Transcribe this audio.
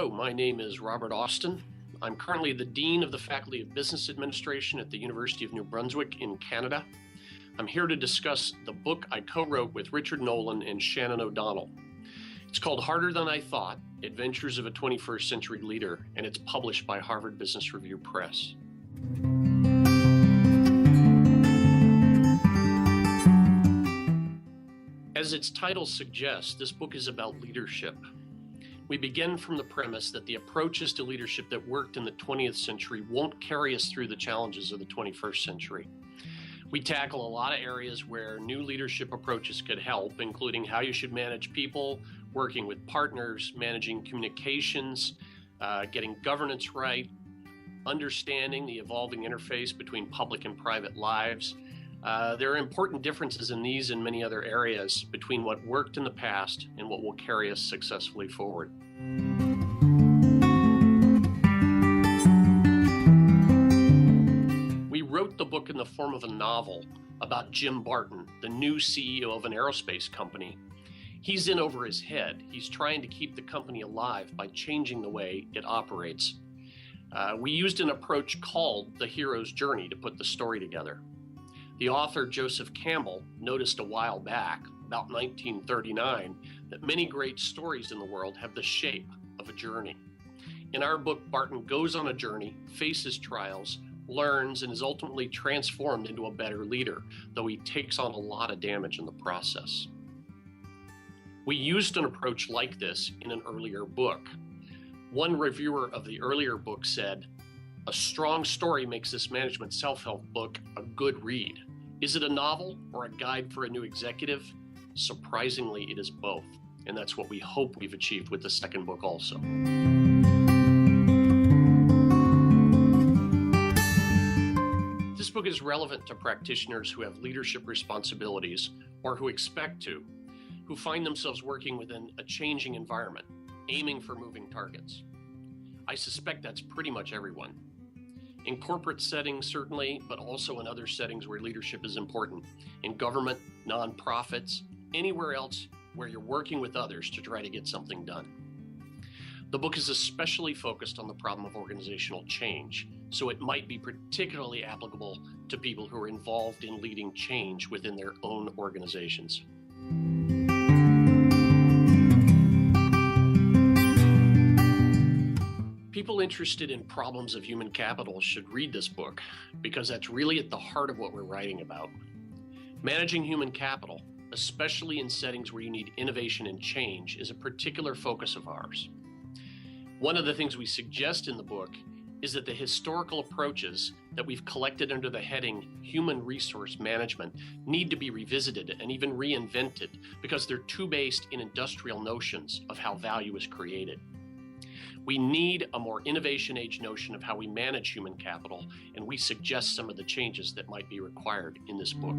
Hello, my name is Robert Austin. I'm currently the Dean of the Faculty of Business Administration at the University of New Brunswick in Canada. I'm here to discuss the book I co-wrote with Richard Nolan and Shannon O'Donnell. It's called Harder Than I Thought, Adventures of a 21st Century Leader, and it's published by Harvard Business Review Press. As its title suggests, this book is about leadership. We begin from the premise that the approaches to leadership that worked in the 20th century won't carry us through the challenges of the 21st century. We tackle a lot of areas where new leadership approaches could help, including how you should manage people, working with partners, managing communications, getting governance right, understanding the evolving interface between public and private lives. There are important differences in these and many other areas between what worked in the past and what will carry us successfully forward. We wrote the book in the form of a novel about Jim Barton, the new CEO of an aerospace company. He's in over his head. He's trying to keep the company alive by changing the way it operates. We used an approach called the hero's journey to put the story together. The author, Joseph Campbell, noticed a while back, about 1939, that many great stories in the world have the shape of a journey. In our book, Barton goes on a journey, faces trials, learns, and is ultimately transformed into a better leader, though he takes on a lot of damage in the process. We used an approach like this in an earlier book. One reviewer of the earlier book said, "A strong story makes this management self-help book a good read. Is it a novel or a guide for a new executive? Surprisingly, it is both. And that's what we hope we've achieved with the second book also." This book is relevant to practitioners who have leadership responsibilities or who expect to, who find themselves working within a changing environment, aiming for moving targets. I suspect that's pretty much everyone. In corporate settings, certainly, but also in other settings where leadership is important. In government, nonprofits, anywhere else where you're working with others to try to get something done. The book is especially focused on the problem of organizational change, so it might be particularly applicable to people who are involved in leading change within their own organizations. People interested in problems of human capital should read this book because that's really at the heart of what we're writing about. Managing human capital, especially in settings where you need innovation and change, is a particular focus of ours. One of the things we suggest in the book is that the historical approaches that we've collected under the heading human resource management need to be revisited and even reinvented because they're too based in industrial notions of how value is created. We need a more innovation age notion of how we manage human capital, and we suggest some of the changes that might be required in this book.